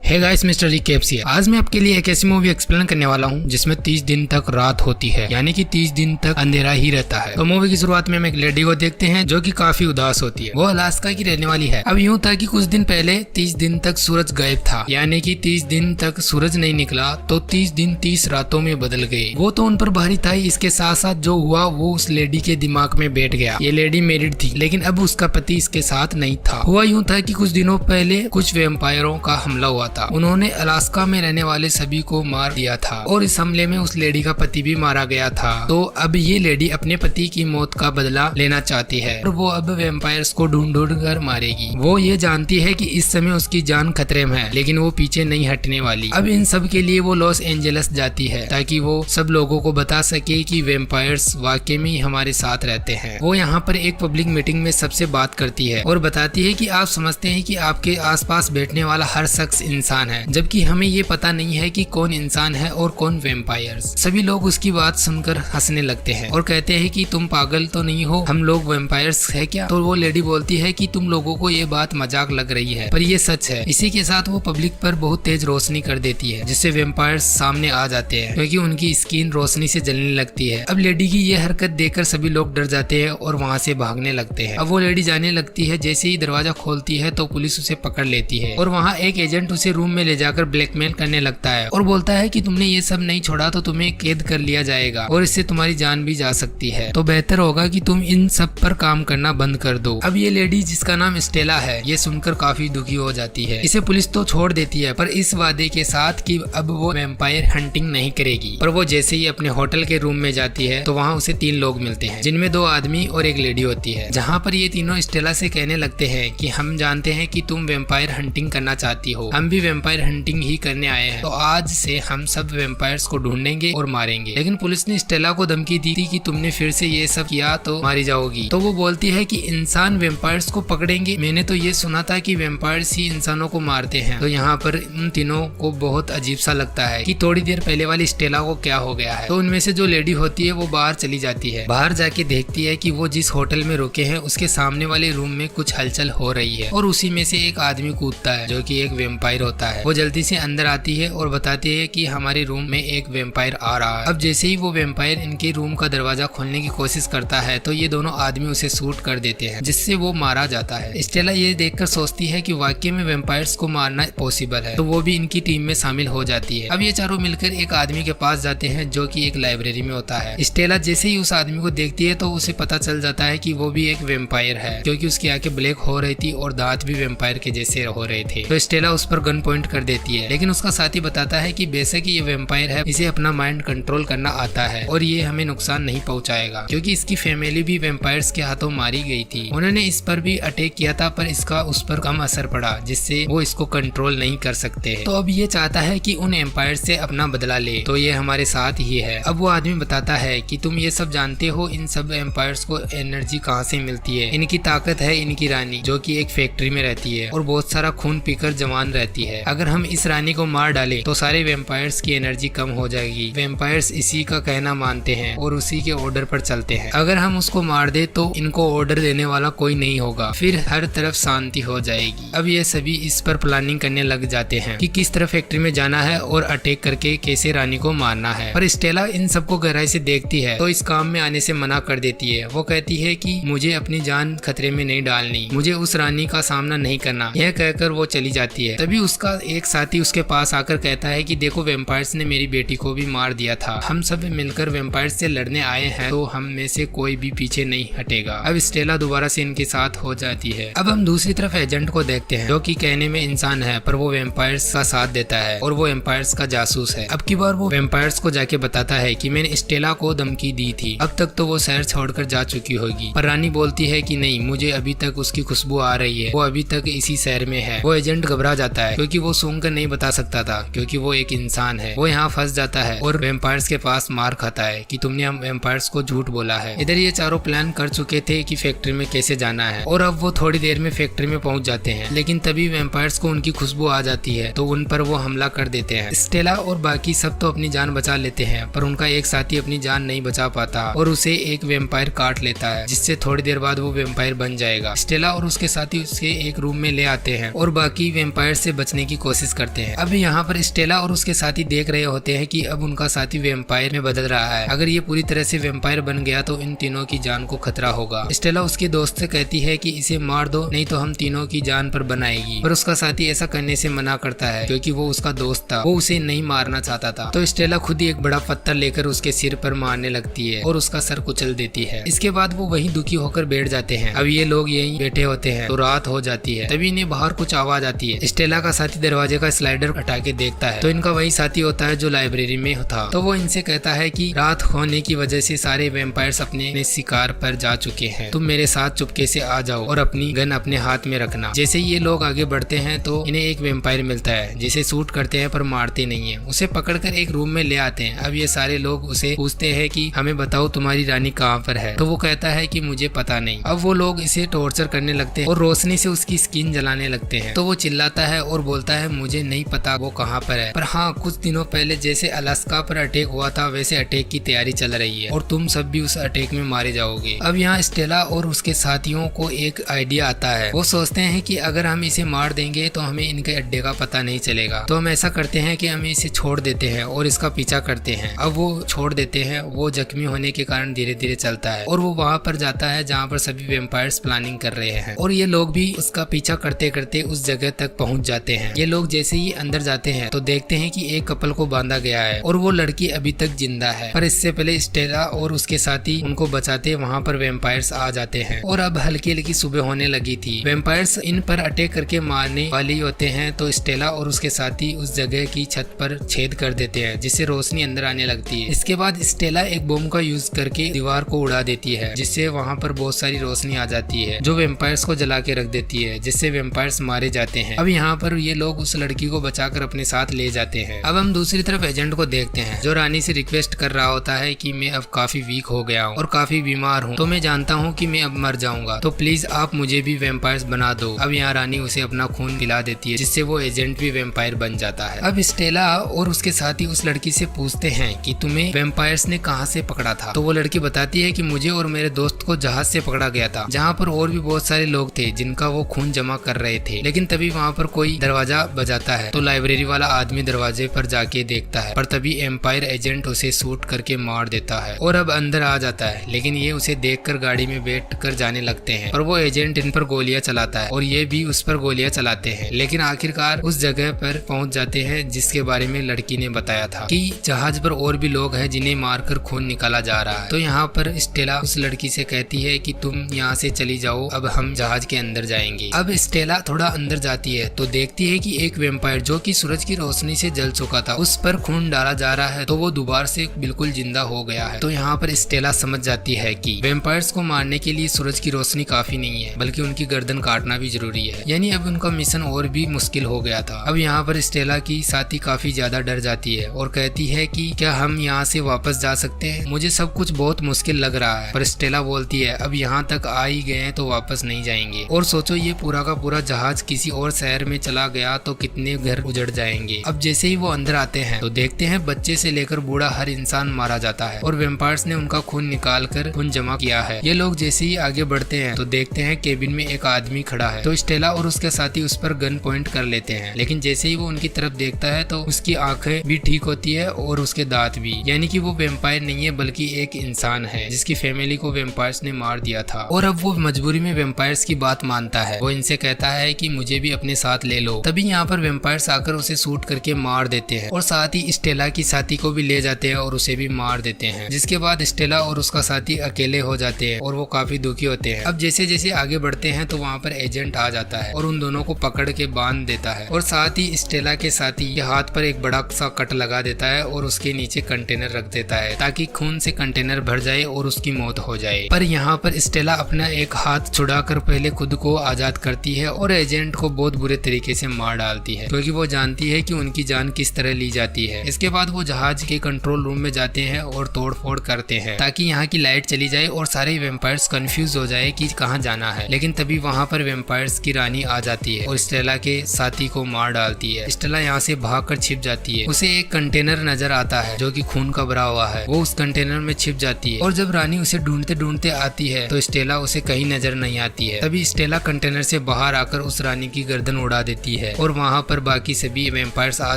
Hey guys, mister जी KFC. आज मैं आपके लिए एक ऐसी मूवी एक्सप्लेन करने वाला हूँ जिसमें 30 दिन तक रात होती है, यानी कि 30 दिन तक अंधेरा ही रहता है। तो मूवी की शुरुआत में हम एक लेडी को देखते हैं जो कि काफी उदास होती है। वो अलास्का की रहने वाली है। अब यूँ था कि कुछ दिन पहले 30 दिन तक सूरज गायब था, यानी कि 30 दिन तक सूरज नहीं निकला, तो 30 दिन 30 रातों में बदल गए। वो तो उन पर भारी था, इसके साथ साथ जो हुआ वो उस लेडी के दिमाग में बैठ गया। ये लेडी मैरिड थी, लेकिन अब उसका पति इसके साथ नहीं था। हुआ यूँ था कि कुछ दिनों पहले कुछ वैम्पायरों का हमला हुआ था। उन्होंने अलास्का में रहने वाले सभी को मार दिया था और इस हमले में उस लेडी का पति भी मारा गया था। तो अब ये लेडी अपने पति की मौत का बदला लेना चाहती है और वो अब वैम्पायर्स को ढूंढ ढूंढ कर मारेगी। वो ये जानती है कि इस समय उसकी जान खतरे में है, लेकिन वो पीछे नहीं हटने वाली। अब इन सब के लिए वो लॉस एंजलिस जाती है ताकि वो सब लोगों को बता सके कि वैम्पायर्स वाकई में हमारे साथ रहते हैं। वो यहाँ पर एक पब्लिक मीटिंग में सबसे बात करती है और बताती है कि आप समझते हैं कि आपके आसपास बैठने वाला हर शख्स इंसान है, जबकि हमें ये पता नहीं है कि कौन इंसान है और कौन वैम्पायर्स। सभी लोग उसकी बात सुनकर हंसने लगते हैं और कहते हैं कि तुम पागल तो नहीं हो, हम लोग वैम्पायर्स है क्या? तो वो लेडी बोलती है कि तुम लोगों को ये बात मजाक लग रही है, पर ये सच है। इसी के साथ वो पब्लिक पर बहुत तेज रोशनी कर देती है, जिससे वैम्पायर्स सामने आ जाते हैं क्योंकि उनकी स्किन रोशनी से जलने लगती है। अब लेडी की ये हरकत देखकर सभी लोग डर जाते हैं और वहाँ से भागने लगते हैं। अब वो लेडी जाने लगती है, जैसे ही दरवाजा खोलती है तो पुलिस उसे पकड़ लेती है और वहाँ एक एजेंट उसे रूम में ले जाकर ब्लैकमेल करने लगता है और बोलता है कि तुमने ये सब नहीं छोड़ा तो तुम्हें कैद कर लिया जाएगा और इससे तुम्हारी जान भी जा सकती है, तो बेहतर होगा कि तुम इन सब पर काम करना बंद कर दो। अब ये लेडी जिसका नाम स्टेला है, ये सुनकर काफी दुखी हो जाती है। इसे पुलिस तो छोड़ देती है, पर इस वादे के साथ कि अब वो वैम्पायर हंटिंग नहीं करेगी। पर वो जैसे ही अपने होटल के रूम में जाती है तो वहाँ उसे 3 लोग मिलते हैं, जिनमें 2 आदमी और एक लेडी होती है। जहाँ पर ये तीनों स्टेला से कहने लगते हैं कि हम जानते हैं कि तुम वैम्पायर हंटिंग करना चाहती हो, हम भी वैम्पायर हंटिंग ही करने आए हैं, तो आज से हम सब वैम्पायर्स को ढूंढेंगे और मारेंगे। लेकिन पुलिस ने स्टेला को धमकी दी थी कि तुमने फिर से ये सब किया तो मारी जाओगी। तो वो बोलती है कि इंसान वैम्पायर्स को पकड़ेंगे, मैंने तो ये सुना था कि वैम्पायर्स ही इंसानों को मारते हैं। तो यहाँ पर उन तीनों को बहुत अजीब सा लगता है कि थोड़ी देर पहले वाली स्टेला को क्या हो गया है। तो उनमें से जो लेडी होती है वो बाहर चली जाती है। बाहर जाके देखती है कि वो जिस होटल में रुके हैं उसके सामने वाले रूम में कुछ हलचल हो रही है और उसी में से एक आदमी कूदता है जो कि एक वैम्पायर होता है। वो जल्दी से अंदर आती है और बताती है कि हमारे रूम में एक वैम्पायर आ रहा है। अब जैसे ही वो वैम्पायर इनके रूम का दरवाजा खोलने की कोशिश करता है तो ये दोनों आदमी उसे शूट कर देते हैं, जिससे वो मारा जाता है। स्टेला ये देखकर सोचती है कि वाकई में वैम्पायर्स को मारना पॉसिबल है, तो वो भी इनकी टीम में शामिल हो जाती है। अब ये चारों मिलकर एक आदमी के पास जाते हैं जो कि एक लाइब्रेरी में होता है। स्टेला जैसे ही उस आदमी को देखती है तो उसे पता चल जाता है कि वो भी एक वैम्पायर है, क्योंकि उसकी आंखें ब्लैक हो रही थी और दांत भी वैम्पायर के जैसे हो रहे थे। तो स्टेला उस पर गन पॉइंट कर देती है, लेकिन उसका साथी बताता है कि बेशक ये वैम्पायर है, इसे अपना माइंड कंट्रोल करना आता है और ये हमें नुकसान नहीं पहुंचाएगा, क्योंकि इसकी फैमिली भी वैम्पायर्स के हाथों मारी गई थी। उन्होंने इस पर भी अटैक किया था, पर इसका उस पर कम असर पड़ा, जिससे वो इसको कंट्रोल नहीं कर सकते। तो अब ये चाहता है कि उन एम्पायर से अपना बदला ले, तो ये हमारे साथ ही है। अब वो आदमी बताता है कि तुम ये सब जानते हो, इन सब एम्पायर्स को एनर्जी कहाँ से मिलती है। इनकी ताकत है इनकी रानी, जो कि एक फैक्ट्री में रहती है और बहुत सारा खून पीकर जवान रहती है। अगर हम इस रानी को मार डालें तो सारे वैम्पायर्स की एनर्जी कम हो जाएगी। वैम्पायर्स इसी का कहना मानते हैं और उसी के ऑर्डर पर चलते हैं। अगर हम उसको मार दे तो इनको ऑर्डर देने वाला कोई नहीं होगा, फिर हर तरफ शांति हो जाएगी। अब ये सभी इस पर प्लानिंग करने लग जाते हैं कि किस तरह फैक्ट्री में जाना है और अटैक करके कैसे रानी को मारना है। पर स्टेला इन सबको गहराई से देखती है तो इस काम में आने से मना कर देती है। वो कहती है कि मुझे अपनी जान खतरे में नहीं डालनी, मुझे उस रानी का सामना नहीं करना। यह कहकर वो चली जाती है। तभी उसका एक साथी उसके पास आकर कहता है कि देखो, वैम्पायर्स ने मेरी बेटी को भी मार दिया था, हम सब मिलकर वैम्पायर्स से लड़ने आए हैं, तो हम में से कोई भी पीछे नहीं हटेगा। अब स्टेला दोबारा से इनके साथ हो जाती है। अब हम दूसरी तरफ एजेंट को देखते हैं, जो कि कहने में इंसान है पर वो वैम्पायर्स का साथ देता है और वो वैम्पायर्स का जासूस है। अब की बार वो वैम्पायर्स को जाके बताता है कि मैंने स्टेला को धमकी दी थी, अब तक तो वो शहर छोड़कर जा चुकी होगी। पर रानी बोलती है कि नहीं, मुझे अभी तक उसकी खुशबू आ रही है, वो अभी तक इसी शहर में है। वो एजेंट घबरा जाता है क्योंकि वो सूंघकर नहीं बता सकता था, क्योंकि वो एक इंसान है। वो यहाँ फंस जाता है और वैम्पायर्स के पास मार खाता है कि तुमने हम वैम्पायर्स को झूठ बोला है। इधर ये चारों प्लान कर चुके थे कि फैक्ट्री में कैसे जाना है और अब वो थोड़ी देर में फैक्ट्री में पहुंच जाते हैं, लेकिन तभी वैम्पायर्स को उनकी खुशबू आ जाती है तो उन पर वो हमला कर देते हैं। स्टेला और बाकी सब तो अपनी जान बचा लेते हैं, पर उनका एक साथी अपनी जान नहीं बचा पाता और उसे एक वैम्पायर काट लेता है, जिससे थोड़ी देर बाद वो वैम्पायर बन जाएगा। स्टेला और उसके साथी उसके एक रूम में ले आते हैं और बाकी वैम्पायर से बचने बचने की कोशिश करते हैं। अब यहाँ पर स्टेला और उसके साथी देख रहे होते हैं कि अब उनका साथी वेम्पायर में बदल रहा है। अगर ये पूरी तरह से वेम्पायर बन गया तो इन तीनों की जान को खतरा होगा। स्टेला उसके दोस्त से कहती है कि इसे मार दो, नहीं तो हम तीनों की जान पर बनाएगी। पर उसका साथी ऐसा करने से मना करता है क्योंकि वो उसका दोस्त था, वो उसे नहीं मारना चाहता था। तो स्टेला खुद ही एक बड़ा पत्थर लेकर उसके सिर पर मारने लगती है और उसका सर कुचल देती है। इसके बाद वो वहीं दुखी होकर बैठ जाते हैं। अब ये लोग यहीं बैठे होते हैं तो रात हो जाती है। तभी इन्हें बाहर कुछ आवाज आती है। स्टेला का साथी दरवाजे का स्लाइडर हटा के देखता है तो इनका वही साथी होता है जो लाइब्रेरी में था। तो वो इनसे कहता है कि रात होने की वजह से सारे वेम्पायर्स अपने शिकार पर जा चुके हैं, तुम मेरे साथ चुपके से आ जाओ और अपनी गन अपने हाथ में रखना। जैसे ही ये लोग आगे बढ़ते हैं तो इन्हें एक वेम्पायर मिलता है जिसे शूट करते हैं पर मारते नहीं है। उसे पकड़कर एक रूम में ले आते हैं। अब ये सारे लोग उसे पूछते हैं कि हमें बताओ तुम्हारी रानी कहाँ पर है। तो वो कहता है कि मुझे पता नहीं। अब वो लोग इसे टॉर्चर करने लगते हैं और रोशनी से उसकी स्किन जलाने लगते हैं। तो वो चिल्लाता है और बोलता है मुझे नहीं पता वो कहाँ पर है, पर हाँ कुछ दिनों पहले जैसे अलास्का पर अटैक हुआ था वैसे अटैक की तैयारी चल रही है और तुम सब भी उस अटैक में मारे जाओगे। अब यहाँ स्टेला और उसके साथियों को एक आइडिया आता है। वो सोचते हैं कि अगर हम इसे मार देंगे तो हमें इनके अड्डे का पता नहीं चलेगा। तो हम ऐसा करते हैं कि हम इसे छोड़ देते हैं और इसका पीछा करते हैं। अब वो छोड़ देते हैं। वो जख्मी होने के कारण धीरे धीरे चलता है और वो वहां पर जाता है जहाँ पर सभी वेम्पायर्स प्लानिंग कर रहे हैं और ये लोग भी उसका पीछा करते करते उस जगह तक पहुंच जाते हैं। ये लोग जैसे ही अंदर जाते हैं तो देखते हैं कि एक कपल को बांधा गया है और वो लड़की अभी तक जिंदा है। पर इससे पहले स्टेला और उसके साथी उनको बचाते वहां पर वेम्पायर्स आ जाते हैं और अब हल्की हल्की सुबह होने लगी थी। वेम्पायर्स इन पर अटैक करके मारने वाली होते हैं तो स्टेला और उसके साथी उस जगह की छत पर छेद कर देते हैं जिससे रोशनी अंदर आने लगती है। इसके बाद स्टेला एक बम का यूज करके दीवार को उड़ा देती है जिससे वहां पर बहुत सारी रोशनी आ जाती है जो वेम्पायर्स को जला के रख देती है, जिससे वेम्पायर्स मारे जाते हैं। अब यहाँ पर ये लोग उस लड़की को बचाकर अपने साथ ले जाते हैं। अब हम दूसरी तरफ एजेंट को देखते हैं जो रानी से रिक्वेस्ट कर रहा होता है कि मैं अब काफी वीक हो गया हूँ और काफी बीमार हूँ, तो मैं जानता हूँ कि मैं अब मर जाऊंगा, तो प्लीज आप मुझे भी वेम्पायर्स बना दो। अब यहाँ रानी उसे अपना खून पिला देती है जिससे वो एजेंट भी वेम्पायर बन जाता है। अब स्टेला और उसके साथी उस लड़की से पूछते हैं कि तुम्हें वेम्पायर्स ने कहाँ से पकड़ा था। तो वो लड़की बताती है कि मुझे और मेरे दोस्त को जहाज से पकड़ा गया था जहाँ पर और भी बहुत सारे लोग थे जिनका वो खून जमा कर रहे थे। लेकिन तभी वहाँ पर कोई दरवाजा बजाता है तो लाइब्रेरी वाला आदमी दरवाजे पर जाके देखता है, पर तभी एम्पायर एजेंट उसे शूट करके मार देता है और अब अंदर आ जाता है। लेकिन ये उसे देखकर गाड़ी में बैठ कर जाने लगते हैं और वो एजेंट इन पर गोलियां चलाता है और ये भी उस पर गोलियां चलाते हैं। लेकिन आखिरकार उस जगह पर पहुंच जाते हैं जिसके बारे में लड़की ने बताया था कि जहाज पर और भी लोग हैं जिन्हें मारकर खून निकाला जा रहा है। तो यहाँ पर स्टेला उस लड़की से कहती है कि तुम यहाँ से चली जाओ, अब हम जहाज के अंदर जाएंगे। अब स्टेला थोड़ा अंदर जाती है तो देखती है कि एक वेम्पायर जो कि सूरज की रोशनी से जल चुका था उस पर खून डाला जा रहा है, तो वो दोबारा से बिल्कुल जिंदा हो गया है। तो यहाँ पर स्टेला समझ जाती है कि वेम्पायर्स को मारने के लिए सूरज की रोशनी काफी नहीं है बल्कि उनकी गर्दन काटना भी जरूरी है। यानी अब उनका मिशन और भी मुश्किल हो गया था। अब यहाँ पर स्टेला की साथी काफी ज्यादा डर जाती है और कहती है कि क्या हम यहाँ से वापस जा सकते हैं, मुझे सब कुछ बहुत मुश्किल लग रहा है। पर स्टेला बोलती है अब यहाँ तक आ ही गए हैं तो वापस नहीं जाएंगे। और सोचो ये पूरा का पूरा जहाज किसी और शहर में चला गया तो कितने घर उजड़ जाएंगे। अब जैसे ही वो अंदर आते हैं तो देखते हैं बच्चे से लेकर बूढ़ा हर इंसान मारा जाता है और वेम्पायर्स ने उनका खून निकाल कर खून जमा किया है। ये लोग जैसे ही आगे बढ़ते हैं तो देखते हैं केबिन में एक आदमी खड़ा है। तो स्टेला और उसके साथी उस पर गन पॉइंट कर लेते हैं, लेकिन जैसे ही वो उनकी तरफ देखता है तो उसकी आंखें भी ठीक होती है और उसके दांत भी। यानी कि वो वेम्पायर नहीं है बल्कि एक इंसान है जिसकी फैमिली को वेम्पायर्स ने मार दिया था और अब वो मजबूरी में वेम्पायर्स की बात मानता है। वो इनसे कहता है कि मुझे भी अपने साथ ले लो। तभी यहाँ पर वेम्पायर्स आकर उसे शूट करके मार देते हैं और साथ ही स्टेला की साथी को भी ले जाते हैं और उसे भी मार देते हैं। जिसके बाद स्टेला और उसका साथी अकेले हो जाते हैं और वो काफी दुखी होते हैं। अब जैसे जैसे आगे बढ़ते हैं तो वहाँ पर एजेंट आ जाता है और उन दोनों को पकड़ के बांध देता है और साथ ही स्टेला के साथी के हाथ पर एक बड़ा सा कट लगा देता है और उसके नीचे कंटेनर रख देता है ताकि खून से कंटेनर भर जाए और उसकी मौत हो जाए। पर यहाँ पर स्टेला अपना एक हाथ छुड़ाकर पहले खुद को आजाद करती है और एजेंट को बहुत बुरे तरीके से मार डालती है क्योंकि वो जानती है कि उनकी जान किस तरह ली जाती है। इसके बाद वो जहाज के कंट्रोल रूम में जाते हैं और तोड़फोड़ करते हैं ताकि यहाँ की लाइट चली जाए और सारे वेम्पायर्स कंफ्यूज हो जाए कि कहाँ जाना है। लेकिन तभी वहाँ पर वेम्पायर्स की रानी आ जाती है और स्टेला के साथी को मार डालती है। स्टेला यहाँ से भागकर छिप जाती है। उसे एक कंटेनर नजर आता है जो कि खून का भरा हुआ है। वो उस कंटेनर में छिप जाती है और जब रानी उसे ढूंढते ढूंढते आती है तो स्टेला उसे कहीं नजर नहीं आती है। तभी स्टेला कंटेनर से बाहर आकर उस रानी की गर्दन उड़ा देती है है और वहाँ पर बाकी सभी वेम्पायर्स आ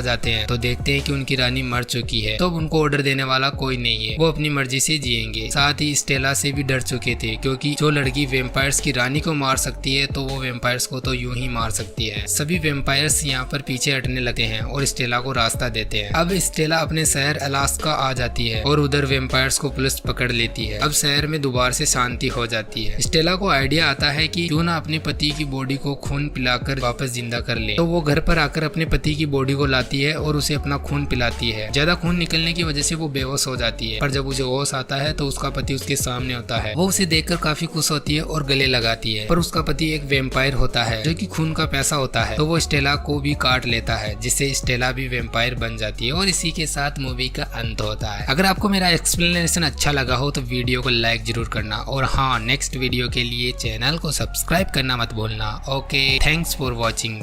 जाते हैं तो देखते हैं कि उनकी रानी मर चुकी है। तो उनको ऑर्डर देने वाला कोई नहीं है, वो अपनी मर्जी से जिएंगे। साथ ही स्टेला से भी डर चुके थे क्योंकि जो लड़की वेम्पायर्स की रानी को मार सकती है तो वो वेम्पायर्स को तो यूं ही मार सकती है। सभी वेम्पायर्स यहाँ पर पीछे हटने लगते हैं और स्टेला को रास्ता देते हैं। अब स्टेला अपने शहर अलास्का आ जाती है और उधर वेम्पायर्स को पुलिस पकड़ लेती है। अब शहर में दोबारा से शांति हो जाती है। स्टेला को आइडिया आता है कि क्यों ना अपने पति की बॉडी को खून पिलाकर वापस जिंदा कर ले। तो वो घर पर आकर अपने पति की बॉडी को लाती है और उसे अपना खून पिलाती है। ज्यादा खून निकलने की वजह से वो बेहोश हो जाती है, पर जब उसे होश आता है तो उसका पति उसके सामने होता है। वो उसे देखकर काफी खुश होती है और गले लगाती है, पर उसका पति एक वेम्पायर होता है जो कि खून का पैसा होता है। तो वो स्टेला को भी काट लेता है जिससे स्टेला भी वेम्पायर बन जाती है और इसी के साथ मूवी का अंत होता है। अगर आपको मेरा एक्सप्लेनेशन अच्छा लगा हो तो वीडियो को लाइक जरूर करना और हाँ, नेक्स्ट वीडियो के लिए चैनल को सब्सक्राइब करना मत भूलना। Okay, thanks for watching.